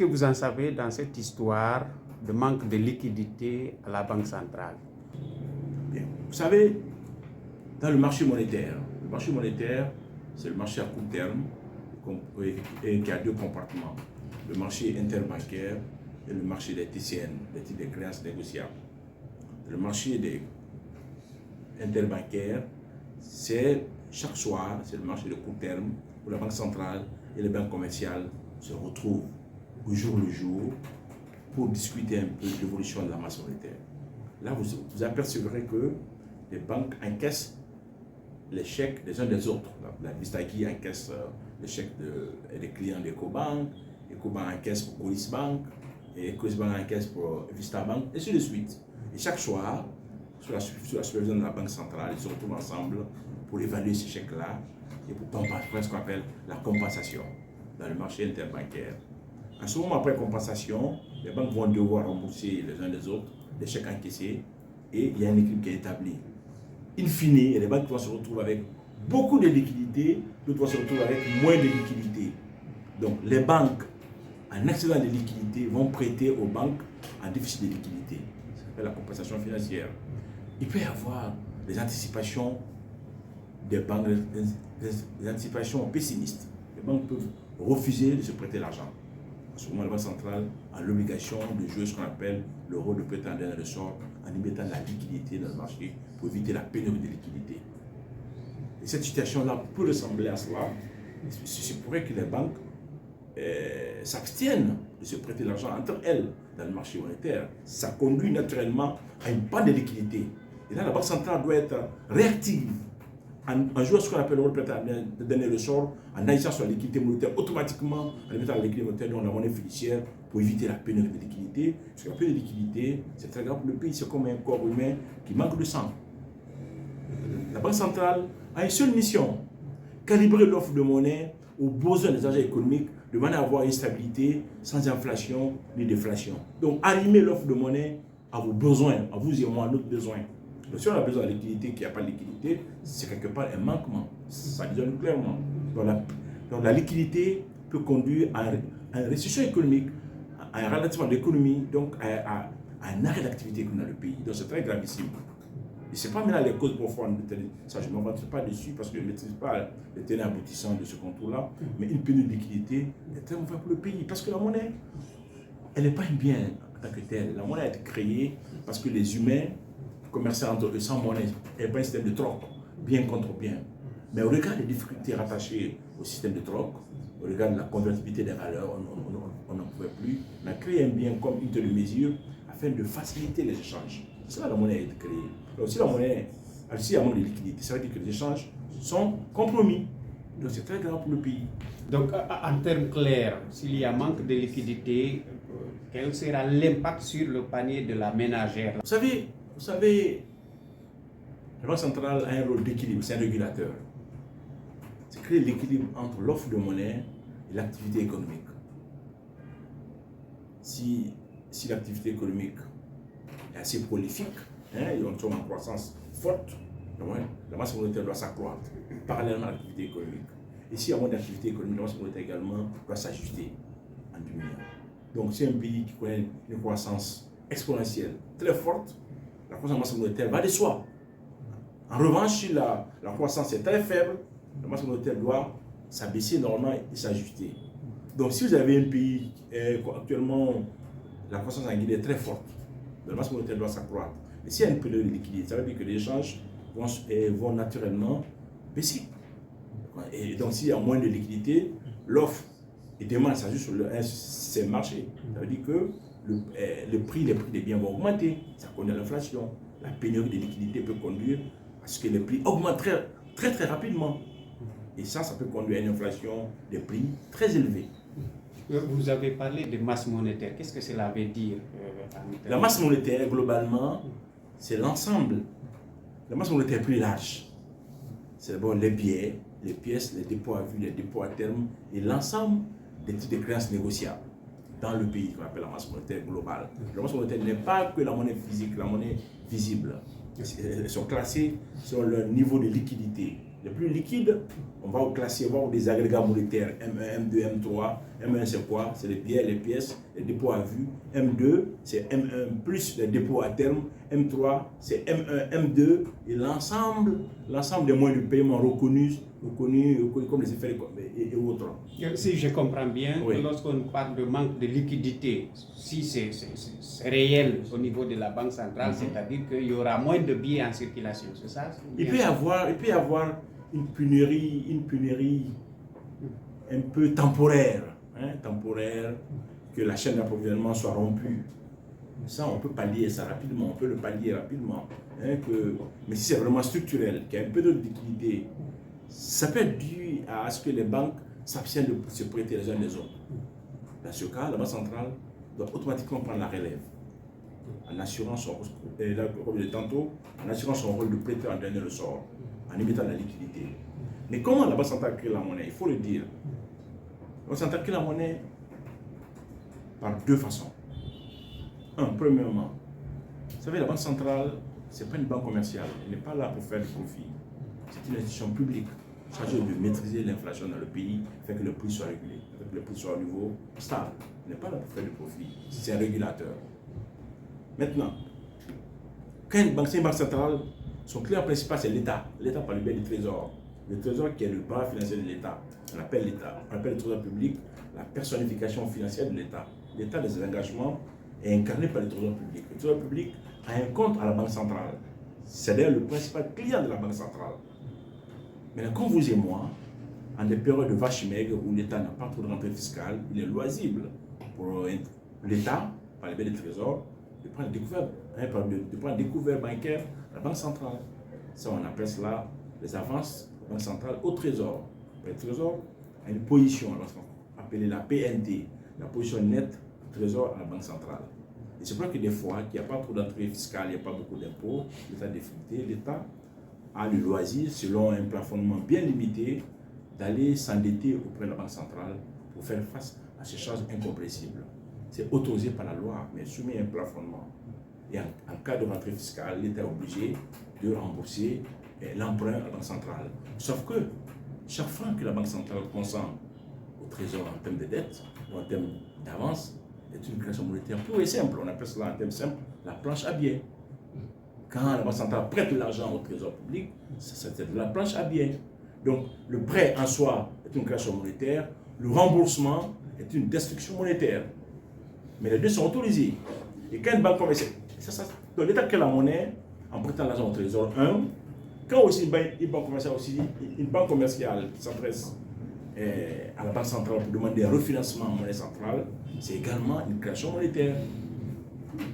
que vous en savez dans cette histoire de manque de liquidité à la Banque centrale? Bien. Vous savez, dans le marché monétaire, c'est le marché à court terme et qui a deux compartiments. Le marché interbancaire et le marché des TCN, les titres de créances négociables. Le marché des interbancaires, c'est chaque soir, c'est le marché de court terme où la Banque centrale et les banques commerciales se retrouvent au jour le jour pour discuter un peu de l'évolution de la masse monétaire. Là, vous apercevrez que les banques encaissent les chèques des uns des autres. La Vistaki encaisse les chèques des clients d'EcoBank, EcoBank encaisse pour Coris Bank, et Coris Bank encaisse pour Vista Bank, et ainsi de suite. Et chaque soir, sous la supervision de la Banque centrale, ils se retrouvent ensemble pour évaluer ces chèques-là et pour faire ce qu'on appelle la compensation dans le marché interbancaire. En ce moment, après compensation, les banques vont devoir rembourser les uns des autres les chèques encaissés et il y a un équilibre qui est établi. In fine, les banques vont se retrouver avec beaucoup de liquidités, d'autres vont se retrouver avec moins de liquidités. Donc, les banques en excédent de liquidités vont prêter aux banques en déficit de liquidité. Ça s'appelle la compensation financière. Il peut y avoir des anticipations des banques, des anticipations pessimistes. Les banques peuvent refuser de se prêter l'argent. En ce moment, la Banque centrale a l'obligation de jouer ce qu'on appelle le rôle de prêteur dans le sort en y mettant la liquidité dans le marché pour éviter la pénurie de liquidité. Et cette situation-là peut ressembler à cela. C'est pourrait que les banques s'abstiennent de se prêter l'argent entre elles dans le marché monétaire. Ça conduit naturellement à une panne de liquidité. Et là, la Banque centrale doit être réactive en jouant ce qu'on appelle le rôle de prêteur de donner le sort, en agissant sur la liquidité monétaire automatiquement, en mettant la liquidité monétaire dans la monnaie fiduciaire pour éviter la pénurie de liquidité. Parce que la pénurie de liquidité, c'est très grave pour le pays, c'est comme un corps humain qui manque de sang. La Banque centrale a une seule mission, calibrer l'offre de monnaie aux besoins des agents économiques de manière à avoir une stabilité sans inflation ni déflation. Donc, animer l'offre de monnaie à vos besoins, à vous et moi, à notre besoin. Donc, si on a besoin de liquidité, qu'il n'y a pas de liquidité, c'est quelque part un manquement. Ça donne clairement. Donc, la liquidité peut conduire à une récession économique, à un ralentissement de l'économie, donc à un arrêt d'activité dans le pays. Donc, c'est très gravissime. Et ce n'est pas maintenant les causes profondes de ça, je ne m'aventure pas dessus parce que je ne maîtrise pas les tenants aboutissants de ce contour-là. Mais une pénurie de liquidité est très mauvaise pour le pays parce que la monnaie, elle n'est pas un bien en tant que tel. La monnaie a été créée parce que les humains commerçaient entre eux sans monnaie. Elle n'est pas un système de troc, bien contre bien. Mais au regard des difficultés rattachées au système de troc, au regard de la convertibilité des valeurs, on n'en pouvait plus. On a créé un bien comme une de mesure afin de faciliter les échanges. C'est là que la monnaie a été créée. Donc, si la monnaie, si il y a un manque de liquidité, ça veut dire que les échanges sont compromis. Donc, c'est très grave pour le pays. Donc, en termes clairs, s'il y a manque de liquidité, quel sera l'impact sur le panier de la ménagère? Vous savez, la Banque centrale a un rôle d'équilibre, c'est un régulateur. C'est créer l'équilibre entre l'offre de monnaie et l'activité économique. Si l'activité économique est assez prolifique, et on tombe en croissance forte, la masse monétaire doit s'accroître parallèlement à l'activité économique. Et s'il y a moins d'activité économique, la masse monétaire également doit s'ajuster en diminuant. Donc, si un pays qui connaît une croissance exponentielle très forte, la croissance de la masse monétaire va de soi. En revanche, si la croissance est très faible, la masse monétaire doit s'abaisser normalement et s'ajuster. Donc, si vous avez un pays actuellement, la croissance en Guinée est très forte, la masse monétaire doit s'accroître. Mais s'il y a une pénurie de liquidité, ça veut dire que les échanges vont naturellement baisser. Et donc, s'il y a moins de liquidité, l'offre et demande s'ajustent sur ces marchés. Ça veut dire que les prix des biens vont augmenter. Ça conduit à l'inflation. La pénurie de liquidité peut conduire à ce que les prix augmentent très rapidement. Et ça peut conduire à une inflation des prix très élevée. Vous avez parlé de masse monétaire. Qu'est-ce que cela veut dire? La masse monétaire, globalement, c'est l'ensemble. La masse monétaire est plus large. C'est d'abord les billets, les pièces, les dépôts à vue, les dépôts à terme et l'ensemble des titres de créances négociables dans le pays qu'on appelle la masse monétaire globale. La masse monétaire n'est pas que la monnaie physique, la monnaie visible. Elles sont classées sur leur niveau de liquidité. les plus liquides, on va classer, voir des agrégats monétaires M1, M2, M3. M1 c'est quoi? C'est les billets, les pièces, les dépôts à vue. M2 c'est M1 plus les dépôts à terme. M3 c'est M1, M2 et l'ensemble des moyens de paiement reconnus comme les effets et autres. Si je comprends bien, Oui. lorsqu'on parle de manque de liquidité, si c'est réel au niveau de la Banque centrale, c'est-à-dire qu'il y aura moins de billets en circulation, c'est ça? Il peut y avoir une pénurie un peu temporaire, que la chaîne d'approvisionnement soit rompue. Ça, on peut pallier ça rapidement, on peut le pallier rapidement. Mais si c'est vraiment structurel, qu'il y a un peu de liquidité, ça peut être dû à ce que les banques s'abstiennent de se prêter les uns les autres. Dans ce cas, la Banque centrale doit automatiquement prendre la relève, en assurant son rôle de prêteur en dernier ressort, en limitant la liquidité. Mais comment la Banque centrale crée la monnaie? Il faut le dire. La Banque centrale crée la monnaie par deux façons. Premièrement, vous savez, la Banque centrale, ce n'est pas une banque commerciale, elle n'est pas là pour faire du profit. C'est une institution publique chargée de maîtriser l'inflation dans le pays, faire que le prix soit régulé, que le prix soit au niveau stable. Elle n'est pas là pour faire du profit, c'est un régulateur. Maintenant, quand c'est une banque centrale, son client principal c'est l'État. L'État par le biais du Trésor. Le Trésor qui est le bras financier de l'État. On appelle l'État. On appelle le Trésor public la personnification financière de l'État. L'État des engagements est incarné par le Trésor public. Le Trésor public a un compte à la Banque centrale. C'est d'ailleurs le principal client de la Banque centrale. Maintenant, comme vous et moi, en des périodes de vache maigre où l'État n'a pas trop de rentrée fiscale, il est loisible pour l'État, par le biais du Trésor, de prendre un découvert bancaire à la Banque centrale. Ça, on appelle cela les avances de la Banque centrale au Trésor. Le Trésor a une position appelée la PNT, la position nette du Trésor à la Banque centrale. Et c'est vrai que des fois, qu'il n'y a pas trop d'entrée fiscale, il n'y a pas beaucoup d'impôts, l'État déficité, l'État a le loisir, selon un plafonnement bien limité, d'aller s'endetter auprès de la Banque centrale pour faire face à ces charges incompressibles. C'est autorisé par la loi, mais soumis à un plafonnement. Et en cas de rentrée fiscale, l'État est obligé de rembourser l'emprunt à la Banque centrale. Sauf que chaque franc que la Banque centrale consent au Trésor en termes de dette ou en termes d'avance est une création monétaire pure et simple. On appelle cela en termes simples la planche à billets. Quand la Banque centrale prête l'argent au Trésor public, c'est de la planche à billets. Donc le prêt en soi est une création monétaire, le remboursement est une destruction monétaire. Mais les deux sont autorisés. Et quand une banque commerciale, donc l'État crée la monnaie en prêtant l'argent au Trésor, quand aussi une banque commerciale qui s'adresse à la Banque centrale pour demander un refinancement en monnaie centrale, c'est également une création monétaire.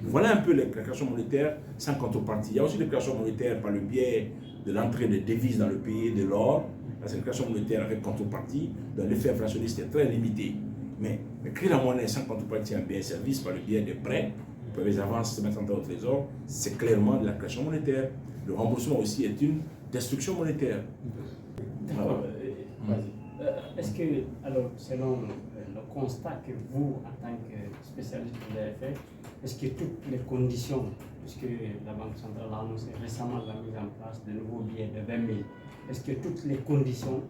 Voilà un peu les créations monétaires sans contrepartie. Il y a aussi des créations monétaires par le biais de l'entrée des devises dans le pays, de l'or. C'est une création monétaire avec contrepartie, dont l'effet inflationniste est très limité. Mais créer la monnaie sans contrepartie en biens et services par le biais des prêts, pour les avances se mettre au Trésor, c'est clairement de la création monétaire. Le remboursement aussi est une destruction monétaire. D'accord. Est-ce que, alors, selon le constat que vous, en tant que spécialiste, vous avez fait, est-ce que toutes les conditions, puisque la Banque centrale a annoncé récemment la mise en place de nouveaux billets de 20 000, est-ce que toutes les conditions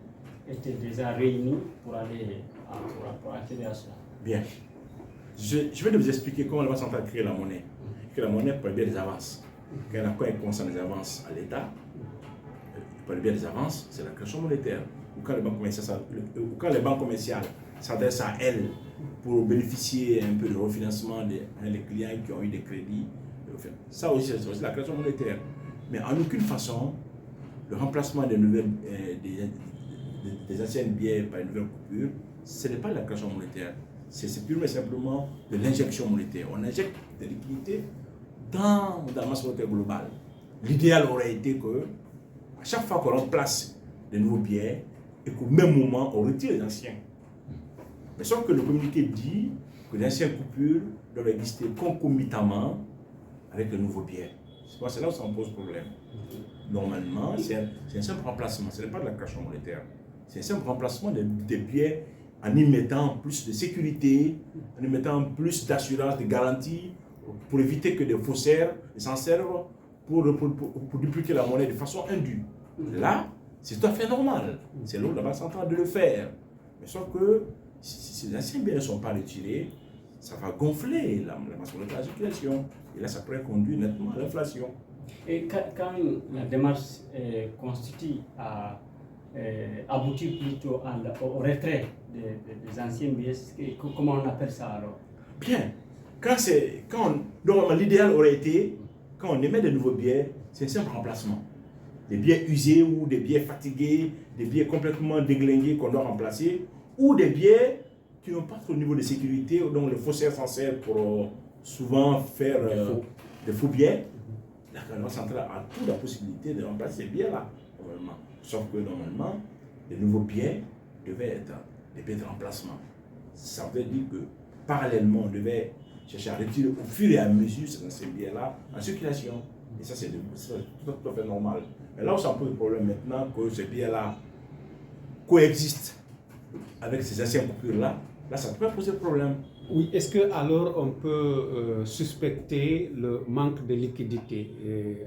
étaient déjà réunies pour accéder à cela? Bien. Je vais vous expliquer comment la Banque centrale crée la monnaie. Que la monnaie par le biais des avances. Quand elle concerne les avances à l'État, par le biais des avances, c'est la création monétaire. Ou quand les banques commerciales s'adressent à elles pour bénéficier un peu de refinancement des clients qui ont eu des crédits. Ça aussi, c'est aussi la création monétaire. Mais en aucune façon, le remplacement des anciennes billets par une nouvelle coupure, ce n'est pas de la création monétaire. C'est purement et simplement de l'injection monétaire. On injecte des liquidités dans la masse monétaire globale. L'idéal aurait été que, à chaque fois qu'on remplace des nouveaux billets, et qu'au même moment, on retire les anciens. Mais sauf que le communiqué dit que les anciennes coupures doivent exister concomitamment avec le nouveau billet. C'est là où ça me pose problème. Normalement, c'est un simple remplacement, ce n'est pas de la création monétaire. C'est un simple remplacement des billets en y mettant plus de sécurité, en y mettant plus d'assurance, de garantie, pour éviter que des faussaires s'en servent pour dupliquer la monnaie de façon indue. Là, C'est tout à fait normal. C'est le rôle de la Banque centrale de le faire. Mais sauf que si les anciens biens ne sont pas retirés, ça va gonfler la masse monétaire de la circulation. Et là, ça pourrait conduire nettement à l'inflation. Et quand la démarche constitue à aboutir plutôt au retrait des anciens billets, comment on appelle ça alors? Bien. Normalement, l'idéal aurait été, quand on émet de nouveaux billets, c'est un simple remplacement. Des billets usés ou des billets fatigués, des billets complètement déglingués qu'on doit remplacer, ou des billets qui n'ont pas trop de niveau de sécurité, dont le faussaire s'en sert pour souvent faire des faux billets. La Banque centrale a toute la possibilité de remplacer ces billets-là, normalement. Sauf que normalement, les nouveaux billets devaient être des billets de remplacement. Ça veut dire que parallèlement, on devait chercher à retirer au fur et à mesure ces billets-là en circulation. Et ça, c'est tout à fait normal. Mais là où ça pose problème maintenant, que ces billets-là coexistent avec ces anciens coupures-là, là, ça pourrait poser problème. Oui, est-ce que alors on peut suspecter le manque de liquidité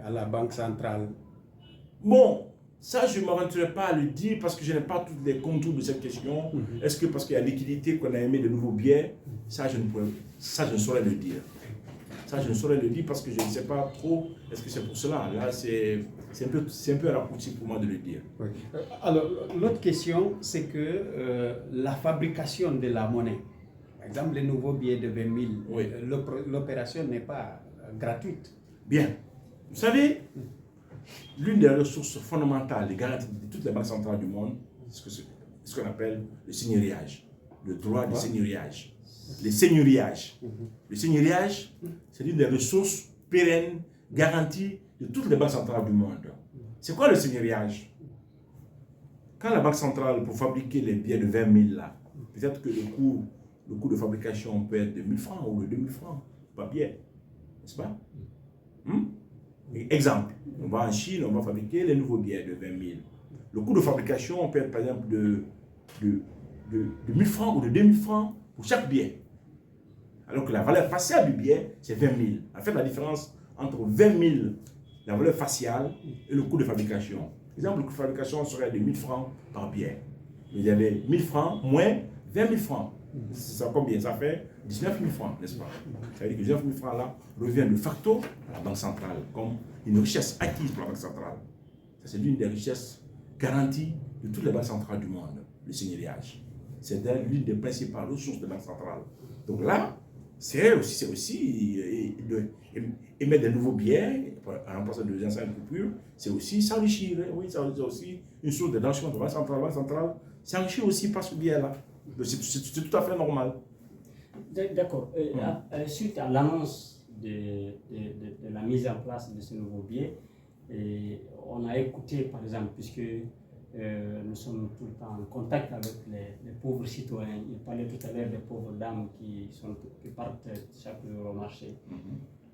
à la Banque centrale? Bon, ça, je ne m'aventurerai pas à le dire parce que je n'ai pas tous les contours de cette question. Est-ce que parce qu'il y a liquidité qu'on a émis de nouveaux billets? Ça, je ne saurais le dire. Ça, je ne saurais le dire parce que je ne sais pas trop. Est-ce que c'est pour cela? Là, c'est un peu raccourci pour moi de le dire. Oui. Alors, l'autre question, c'est que la fabrication de la monnaie, par exemple, les nouveaux billets de 20 000, Oui. L'opération n'est pas gratuite. Bien. Vous savez, l'une des ressources fondamentales et garanties de toutes les banques centrales du monde, c'est ce qu'on appelle le seigneuriage, le droit du seigneuriage. Les seigneuriages. Le seigneuriage, c'est l'une des ressources pérennes, garanties de toutes les banques centrales du monde. C'est quoi le seigneuriage? Quand la banque centrale, pour fabriquer les billets de 20 000 là, peut-être que le coût de fabrication peut être de 1 000 francs ou de 2 000 francs par billet, n'est-ce pas? Exemple, on va en Chine, on va fabriquer les nouveaux billets de 20 000. Le coût de fabrication peut être par exemple de 1 000 francs ou de 2 000 francs pour chaque billet. Alors que la valeur faciale du billet, c'est 20 000. En fait, la différence entre 20 000, la valeur faciale, et le coût de fabrication. Par exemple, le coût de fabrication serait de 1 000 francs par billet. Il y avait 1 000 francs moins 20 000 francs. Ça combien? Ça fait 19 000 francs, n'est-ce pas? Ça veut dire que 19 000 francs là revient de facto à la Banque centrale comme une richesse acquise pour la Banque centrale. Ça, c'est l'une des richesses garanties de toutes les banques centrales du monde, le seigneuriage. C'est l'une des principales ressources de la Banque centrale. Donc là, c'est aussi émettre de nouveaux billets, en remplaçant de anciennes coupures, c'est aussi s'enrichir. Oui, c'est aussi une source de blanchiment de la Banque centrale s'enrichir aussi par ce biais-là. C'est tout à fait normal. D'accord. Suite à l'annonce de la mise en place de ce nouveau biais, on a écouté, par exemple, puisque nous sommes tout le temps en contact avec les pauvres citoyens. Il parlait tout à l'heure des pauvres dames qui partent chaque jour au marché,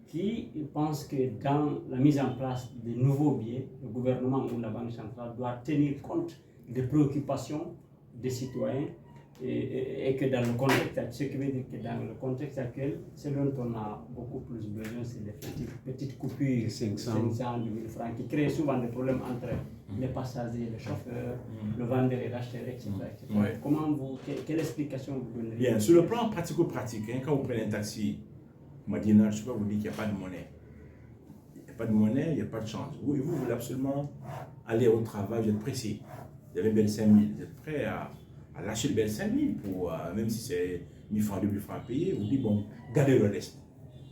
qui pensent que dans la mise en place des nouveaux biais, le gouvernement ou la Banque centrale doit tenir compte des préoccupations des citoyens et que dans le contexte, ce qui veut dire que dans le contexte actuel, ce dont on a beaucoup plus besoin, c'est des petites coupures, 500, 1000 francs, qui créent souvent des problèmes entre les passagers, les chauffeurs, le vendeur et l'acheteur, etc. Ouais. Quelle explication vous donnez? Bien, sur le plan pratico-pratique, quand vous prenez un taxi, Madina, je peux vous dire qu'il n'y a pas de monnaie. Il n'y a pas de monnaie, il n'y a pas de change. Vous voulez absolument aller au travail, vous êtes pressé. Vous avez un bel 5 000, vous êtes prêt à lâcher le bel 5 000 pour, même si c'est 1 000 francs, 2 000 francs à payer, vous dites, bon, gardez le reste.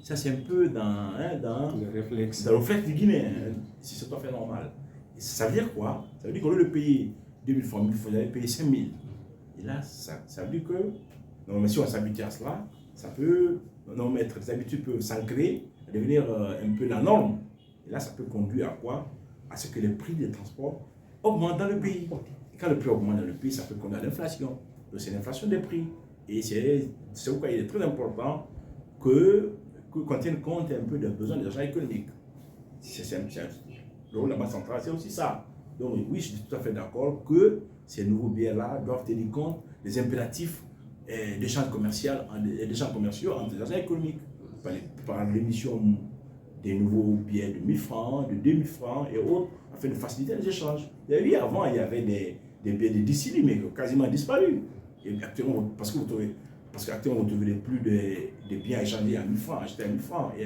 Ça, c'est un peu dans le réflexe du Guinéen. C'est tout à fait normal. Et ça veut dire quoi? Ça veut dire qu'au lieu de payer 2 000 francs, 1 000 francs, vous allez payer 5 000. Et là, ça veut dire que, normalement, si on s'habitue à cela, ça peut, les habitudes peuvent s'ancrer, devenir un peu la norme. Et là, ça peut conduire à quoi? À ce que les prix des transports augmentent dans le pays. Et quand le prix augmente dans le pays, ça peut conduire à l'inflation. Donc c'est l'inflation des prix. Et c'est pourquoi il est très important qu'on tienne compte un peu des besoins des agents économiques. Le rôle de la Banque centrale, c'est aussi ça. Donc oui, je suis tout à fait d'accord que ces nouveaux biais-là doivent tenir compte des impératifs d'échanges commerciaux entre les agents économiques par l'émission des nouveaux billets de 1000 francs, de 2000 francs et autres, afin de faciliter les échanges. Il y a eu avant, il y avait des billets de 10 cedi, mais qui ont quasiment disparu. Et actuellement, parce qu'actuellement, vous ne trouvez plus de biens échangés à 1000 francs, achetés à 1000 francs, et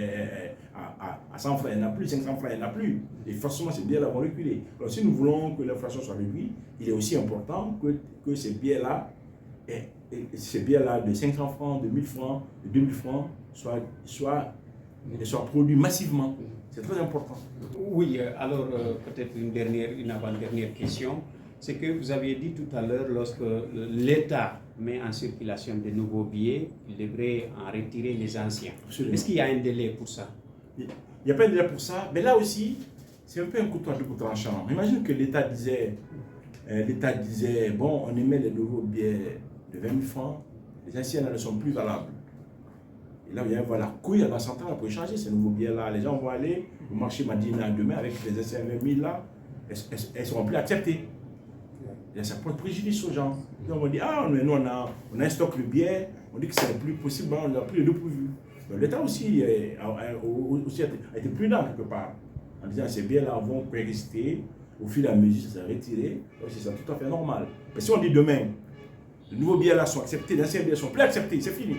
à 100 francs, il n'y en a plus, 500 francs, il n'y en a plus. Et forcément, ces biens-là vont reculer. Alors, si nous voulons que l'inflation soit réduite, il est aussi important que ces biens-là, de 500 francs, de 1000 francs, de 2000 francs, soient produits massivement. C'est très important. Oui, alors peut-être une avant-dernière question. C'est que vous aviez dit tout à l'heure, lorsque l'État met en circulation de nouveaux billets, il devrait en retirer les anciens. Absolument. Est-ce qu'il y a un délai pour ça? Il n'y a pas de délai pour ça, mais là aussi, c'est un peu un couteau à double tranchant. Imagine que l'État disait, bon, on émet les nouveaux billets de 20 000 francs, les anciens ne sont plus valables. Et là, il va y avoir la couille à la centrale pour échanger ces nouveaux billets-là. Les gens vont aller au marché Madina demain avec les anciens 20 000 là, elles ne seront plus acceptées. Et ça porte préjudice aux gens. Donc on dit, mais nous on a un stock de billets, on dit que c'est plus possible, on n'a plus de pourvu. L'État aussi a été prudent quelque part, en disant que ces billets-là vont résister, au fil et à mesure, ça s'est retiré, donc c'est tout à fait normal. Mais si on dit demain, les nouveaux billets-là sont acceptés, les anciens billets ne sont plus acceptés, c'est fini.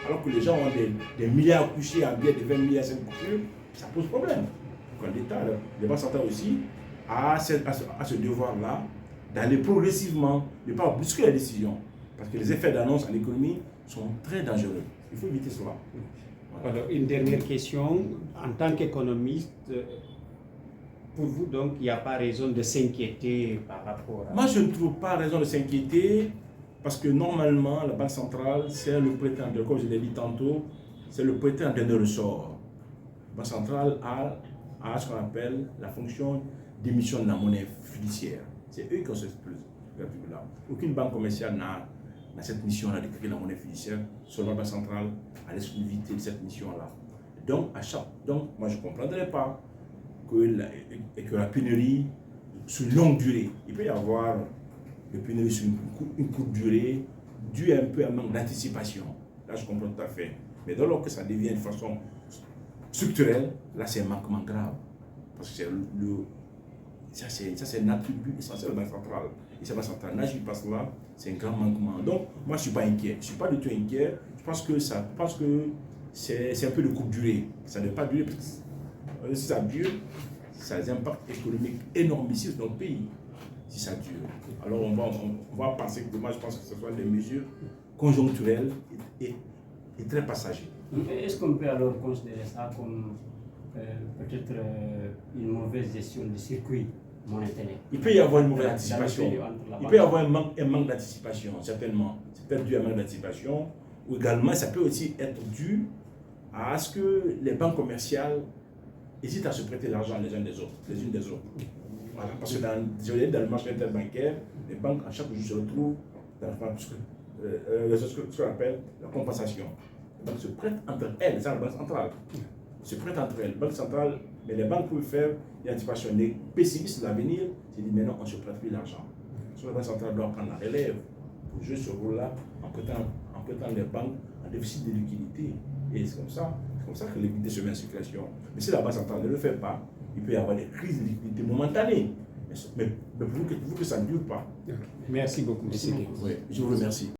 Alors que les gens ont des milliards couchés en billets de 20 milliards, 5 coupures, ça pose problème. Donc l'État, les banques centrales aussi, a ce devoir-là d'aller progressivement, ne pas brusquer la décision. Parce que les effets d'annonce en économie sont très dangereux. Il faut éviter cela. Voilà. Alors, une dernière question. En tant qu'économiste, pour vous, donc, il n'y a pas raison de s'inquiéter par rapport à... Moi, je ne trouve pas raison de s'inquiéter parce que normalement, la Banque centrale, c'est le prétendant, comme je l'ai dit tantôt, c'est le prétendant de ressort. La Banque centrale a ce qu'on appelle la fonction d'émission de la monnaie fiduciaire. C'est eux qui ont cette là. Aucune banque commerciale n'a cette mission-là de créer la monnaie fiduciaire. Seulement la Banque centrale a l'exclusivité de cette mission-là. Donc, moi, je ne comprendrais pas que la pénurie sur une longue durée, il peut y avoir des pénuries sur une courte durée, due un peu à un manque d'anticipation. Là, je comprends tout à fait. Mais dès lors que ça devient de façon structurelle, là, c'est un manquement grave. Parce que ça, c'est un attribut essentiel de la Banque centrale. Et cette Banque centrale n'agit pas cela, c'est un grand manquement. Donc, moi, je ne suis pas inquiet. Je ne suis pas du tout inquiet. Je pense que c'est un peu de courte durée. Ça ne doit pas durer. Parce que si ça dure, ça a des impacts économiques énormissimes dans notre pays. Si ça dure. Alors, on va penser que moi, je pense que ce soit des mesures conjoncturelles et très passagères. Est-ce qu'on peut alors considérer ça comme peut-être une mauvaise gestion du circuit monétaire? Il peut y avoir une mauvaise anticipation. Il peut y avoir un manque d'anticipation, certainement. C'est peut-être dû à un manque d'anticipation. Ou également, ça peut aussi être dû à ce que les banques commerciales hésitent à se prêter l'argent les unes des autres. Voilà. Parce que dans le marché interbancaire, les banques, à chaque jour, se retrouvent dans ce qu'on appelle la compensation. Les banques se prêtent entre elles, c'est la Banque centrale. Se prêtent entre elles. Banque centrale, mais les banques peuvent faire une anticipation. Les pessimistes de l'avenir, c'est dit maintenant on ne se prête plus l'argent. La Banque centrale doit prendre la relève pour jouer ce rôle-là en prêtant les banques en déficit de liquidité. Et c'est comme ça que liquidité se met en circulation. Mais si la Banque centrale ne le fait pas, il peut y avoir des crises de liquidité momentanées. Mais pour que ça ne dure pas. Merci beaucoup, M. Oui, je vous remercie.